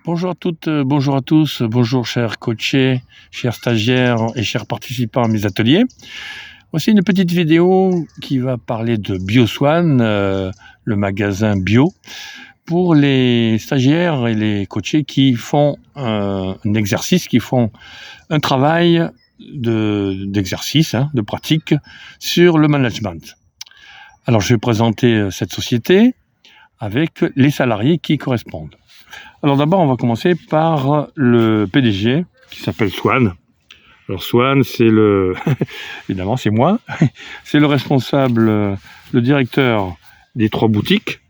Bonjour à toutes, bonjour à tous, bonjour chers coachés, chers stagiaires et chers participants à mes ateliers. Voici une petite vidéo qui va parler de BioSwan, le magasin bio, pour les stagiaires et les coachés qui font un exercice, qui font un travail d'exercice, de pratique sur le management. Alors je vais présenter cette société avec les salariés qui correspondent. Alors d'abord, on va commencer par le PDG qui s'appelle Swan. Alors Swan, c'est évidemment c'est moi, c'est le responsable, le directeur des 3 boutiques,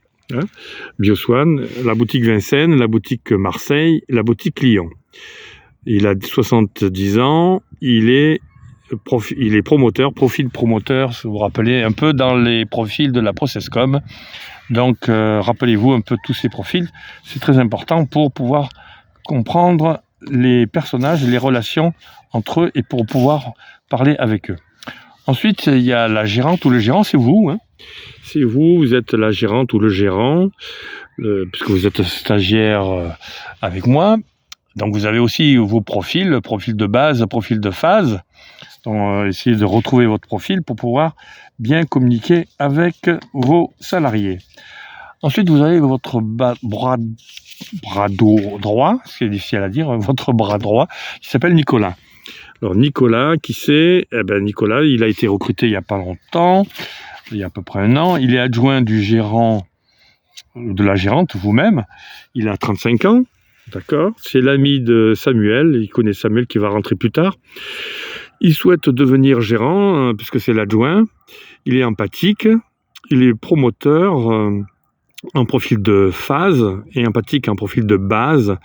BioSwan, la boutique Vincennes, la boutique Marseille, la boutique Lyon. Il a 70 ans, il est promoteur, profil promoteur, si vous vous rappelez, un peu dans les profils de la Processcom. Donc, rappelez-vous un peu tous ces profils. C'est très important pour pouvoir comprendre les personnages, les relations entre eux et pour pouvoir parler avec eux. Ensuite, il y a la gérante ou le gérant, c'est vous. C'est vous, vous êtes la gérante ou le gérant, puisque vous êtes stagiaire avec moi. Donc, vous avez aussi vos profils, profil de base, profil de phase. Donc, essayez de retrouver votre profil pour pouvoir bien communiquer avec vos salariés. Ensuite, vous avez votre bras droit, c'est difficile à dire, votre bras droit, qui s'appelle Nicolas. Alors Nicolas, qui c'est ? Nicolas, il a été recruté il n'y a pas longtemps, il y a à peu près 1 an. Il est adjoint du gérant, de la gérante, vous-même. Il a 35 ans, d'accord ? C'est l'ami de Samuel, il connaît Samuel qui va rentrer plus tard. Il souhaite devenir gérant, puisque c'est l'adjoint. Il est empathique, il est promoteur en profil de phase et empathique en profil de base.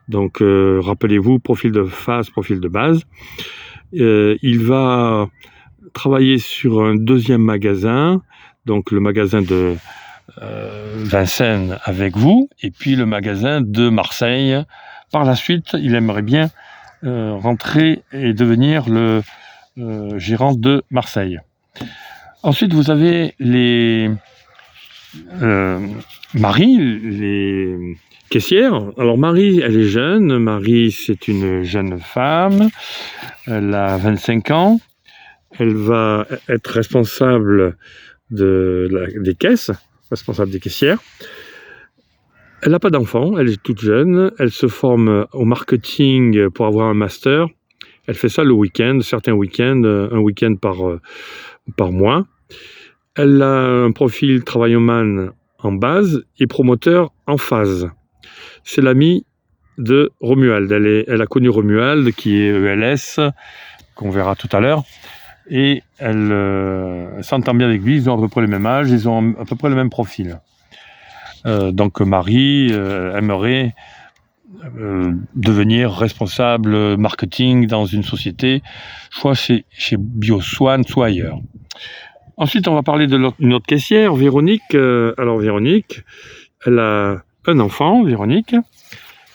Donc, rappelez-vous, profil de phase, profil de base. Il va travailler sur un 2e magasin, donc le magasin de Vincennes avec vous, et puis le magasin de Marseille. Par la suite, il aimerait bien rentrer et devenir le gérant de Marseille. Ensuite, vous avez les Marie, les caissières. Alors Marie, elle est jeune. Marie, c'est une jeune femme. Elle a 25 ans. Elle va être responsable des caisses, responsable des caissières. Elle n'a pas d'enfant, elle est toute jeune. Elle se forme au marketing pour avoir un master. Elle fait ça le week-end, certains week-ends, un week-end par mois. Elle a un profil travailloman en base et promoteur en phase. C'est l'amie de Romuald. Elle a connu Romuald, qui est ELS, qu'on verra tout à l'heure. Et elle s'entend bien avec lui, ils ont à peu près le même âge, ils ont à peu près le même profil. Donc Marie aimerait devenir responsable marketing dans une société, soit chez BioSwan, soit ailleurs. Ensuite, on va parler de notre caissière, Véronique. Alors Véronique, elle a un enfant, Véronique.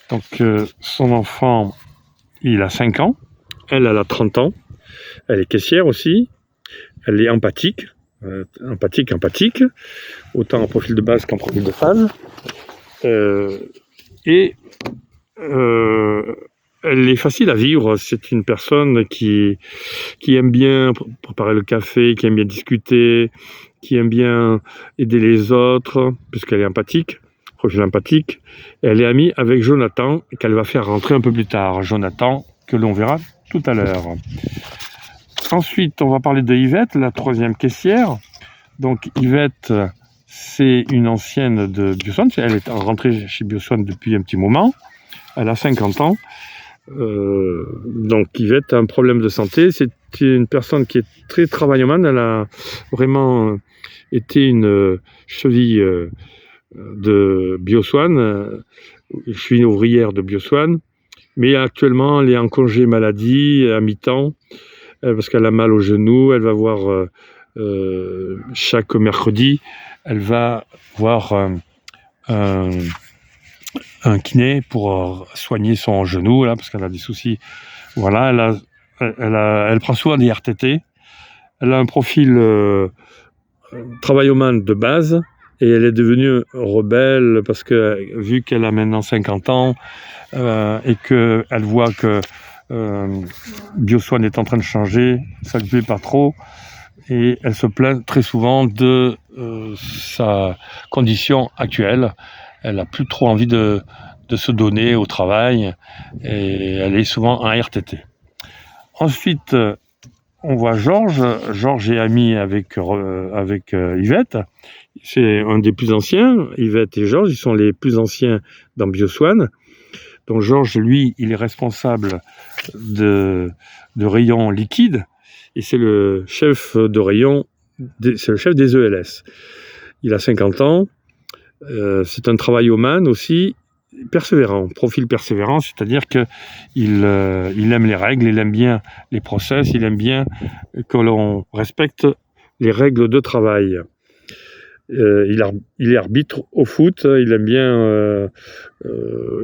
Donc son enfant, il a 5 ans. Elle a 30 ans. Elle est caissière aussi. Elle est empathique. Empathique. Autant en profil de base qu'en profil de phase. Elle est facile à vivre. C'est une personne qui aime bien préparer le café, qui aime bien discuter, qui aime bien aider les autres, puisqu'elle est empathique, profil empathique. Elle est amie avec Jonathan, qu'elle va faire rentrer un peu plus tard. Jonathan, que l'on verra tout à l'heure. Ensuite, on va parler de Yvette, la 3e caissière. Donc Yvette, c'est une ancienne de BioSwan. Elle est rentrée chez BioSwan depuis un petit moment. Elle a 50 ans. Donc Yvette a un problème de santé. C'est une personne qui est très travailloman. Elle a vraiment été une cheville de BioSwan. Je suis une ouvrière de BioSwan. Mais actuellement, elle est en congé maladie à mi-temps parce qu'elle a mal au genou. Elle va voir chaque mercredi, elle va voir un kiné pour soigner son genou là, parce qu'elle a des soucis. Voilà, elle prend souvent des RTT. Elle a un profil travailloman de base et elle est devenue rebelle parce que, vu qu'elle a maintenant 50 ans, et qu'elle voit que BioSwan est en train de changer, ça ne lui plaît pas trop, et elle se plaint très souvent de sa condition actuelle. Elle n'a plus trop envie de se donner au travail, et elle est souvent en RTT. Ensuite, on voit Georges. Georges est ami avec Yvette. C'est un des plus anciens. Yvette et Georges, ils sont les plus anciens dans BioSwan. Donc Georges, lui, il est responsable de rayon liquide, et c'est le chef de rayon, c'est le chef des ELS. Il a 50 ans. C'est un travailloman aussi, persévérant, profil persévérant, c'est-à-dire qu'il aime les règles, il aime bien les process, il aime bien que l'on respecte les règles de travail. Il est arbitre au foot, il aime bien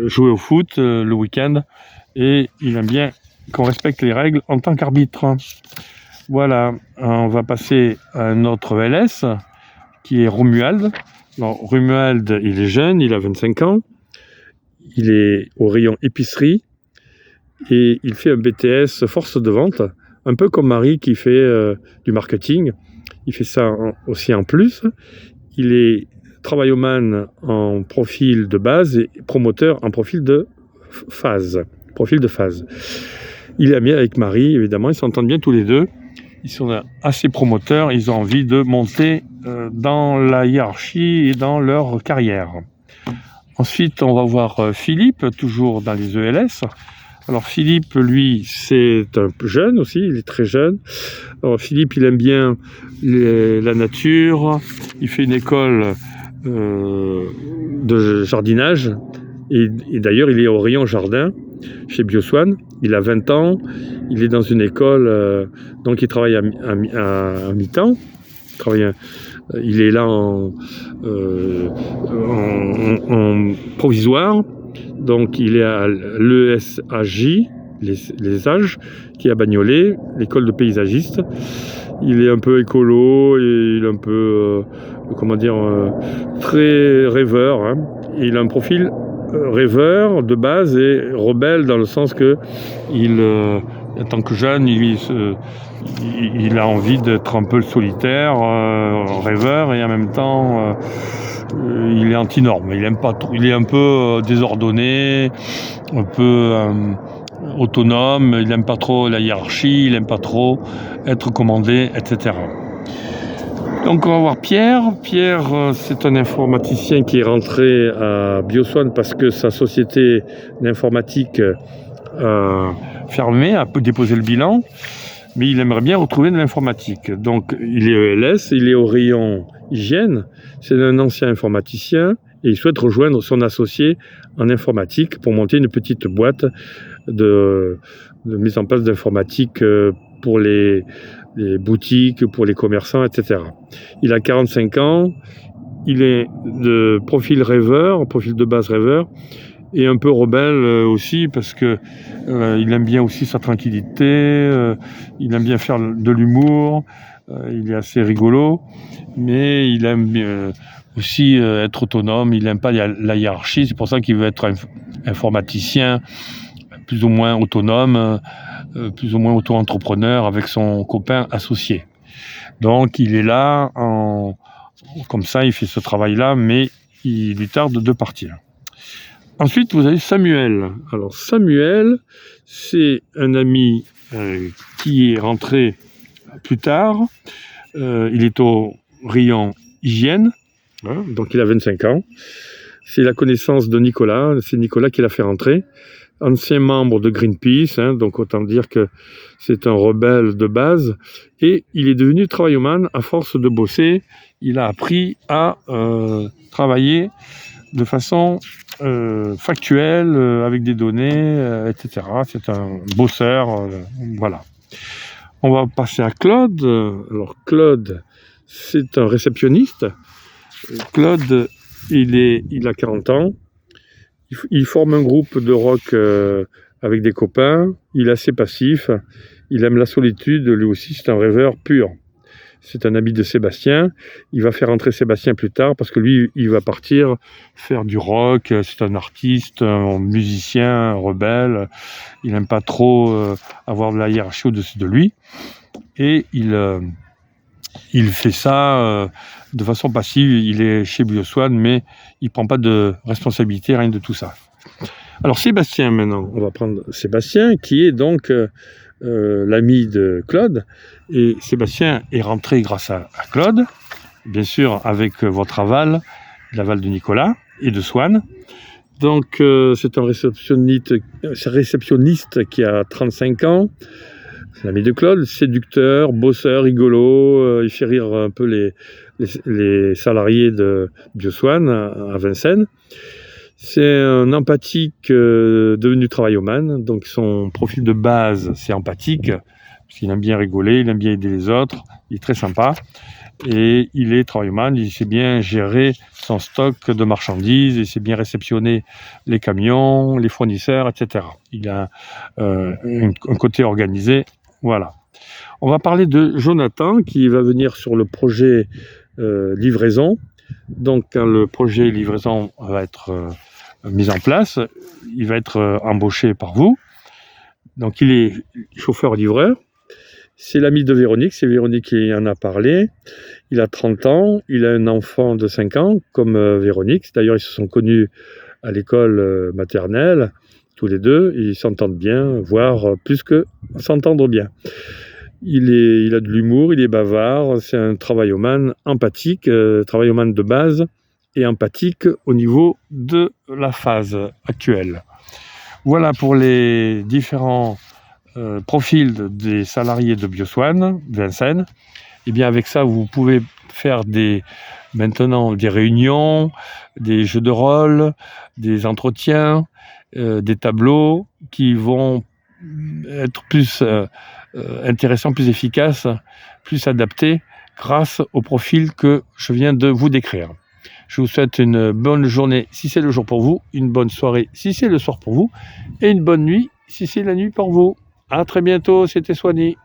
jouer au foot le week-end, et il aime bien qu'on respecte les règles en tant qu'arbitre. Voilà, on va passer à un autre ELS qui est Romuald. Alors, Romuald, il est jeune, il a 25 ans, il est au rayon épicerie et il fait un BTS force de vente, un peu comme Marie qui fait du marketing. Il fait ça aussi en plus. Il est travailloman en profil de base et promoteur en profil de phase. Il est ami avec Marie, évidemment, ils s'entendent bien tous les deux. Ils sont assez promoteurs, ils ont envie de monter dans la hiérarchie et dans leur carrière. Ensuite, on va voir Philippe, toujours dans les ELS. Alors Philippe, lui, c'est un peu jeune aussi, il est très jeune. Alors Philippe, il aime bien la nature, il fait une école de jardinage, et d'ailleurs, il est au rayon jardin chez BioSwan. Il a 20 ans, il est dans une école, donc il travaille à mi-temps. Il est là en provisoire, donc il est à l'ESAJ, les âges, qui est à Bagnolet, l'école de paysagiste. Il est un peu écolo, et il est un peu, très rêveur, hein. Il a un profil rêveur de base et rebelle dans le sens que en tant que jeune, il a envie d'être un peu solitaire, rêveur, et en même temps il est anti-norme. Il aime pas trop, il est un peu désordonné, un peu autonome, il n'aime pas trop la hiérarchie, il n'aime pas trop être commandé, etc. Donc on va voir Pierre. Pierre, c'est un informaticien qui est rentré à BioSwan parce que sa société d'informatique a fermé, a déposé le bilan, mais il aimerait bien retrouver de l'informatique. Donc il est ELS, il est au rayon hygiène, c'est un ancien informaticien et il souhaite rejoindre son associé en informatique pour monter une petite boîte de mise en place d'informatique pour les boutiques, pour les commerçants, etc. Il a 45 ans, il est de profil rêveur, profil de base rêveur, et un peu rebelle aussi, parce que il aime bien aussi sa tranquillité, il aime bien faire de l'humour, il est assez rigolo, mais il aime aussi être autonome, il n'aime pas la hiérarchie, c'est pour ça qu'il veut être informaticien plus ou moins autonome, plus ou moins auto-entrepreneur avec son copain associé. Donc il est là, comme ça il fait ce travail-là, mais il lui tarde de partir. Ensuite, vous avez Samuel. Alors Samuel, c'est un ami qui est rentré plus tard. Il est au rayon hygiène, hein, donc il a 25 ans. C'est la connaissance de Nicolas, c'est Nicolas qui l'a fait rentrer. Ancien membre de Greenpeace, hein, donc autant dire que c'est un rebelle de base. Et il est devenu travailloman à force de bosser. Il a appris à travailler de façon factuelle, avec des données, etc. C'est un bosseur, voilà. On va passer à Claude. Alors Claude, c'est un réceptionniste. Claude, il a 40 ans. Il forme un groupe de rock avec des copains. Il est assez passif. Il aime la solitude. Lui aussi, c'est un rêveur pur. c'est un ami de Sébastien. Il va faire entrer Sébastien plus tard parce que lui, il va partir faire du rock. C'est un artiste, un musicien, un rebelle. Il n'aime pas trop avoir de la hiérarchie au-dessus de lui. Et il fait ça de façon passive. Il est chez Bioswan, mais il ne prend pas de responsabilité, rien de tout ça. Alors Sébastien, maintenant, on va prendre Sébastien, qui est donc l'ami de Claude. Et Sébastien est rentré grâce à Claude, bien sûr avec votre aval, l'aval de Nicolas et de Swan. Donc c'est un réceptionniste qui a 35 ans, c'est l'ami de Claude, séducteur, bosseur, rigolo, il fait rire un peu les salariés de Bioswan à Vincennes. C'est un empathique devenu travailloman, donc son profil de base c'est empathique, parce qu'il aime bien rigoler, il aime bien aider les autres, il est très sympa, et il est travailloman, il sait bien gérer son stock de marchandises, il sait bien réceptionner les camions, les fournisseurs, etc. Il a un côté organisé, voilà. On va parler de Jonathan qui va venir sur le projet livraison. Donc quand le projet livraison va être mis en place, il va être embauché par vous. Donc il est chauffeur-livreur. C'est l'ami de Véronique, c'est Véronique qui en a parlé. Il a 30 ans, il a un enfant de 5 ans, comme Véronique. D'ailleurs, ils se sont connus à l'école maternelle, tous les deux. Ils s'entendent bien, voire plus que s'entendre bien. Il a de l'humour, il est bavard, c'est un travailloman empathique, travailloman de base et empathique au niveau de la phase actuelle. Voilà pour les différents profils des salariés de Bioswan, Vincennes. Et bien avec ça, vous pouvez faire maintenant des réunions, des jeux de rôle, des entretiens, des tableaux qui vont être plus intéressants, plus efficaces, plus adaptés grâce au profil que je viens de vous décrire. Je vous souhaite une bonne journée si c'est le jour pour vous, une bonne soirée si c'est le soir pour vous, et une bonne nuit si c'est la nuit pour vous. À très bientôt, c'était Swanny.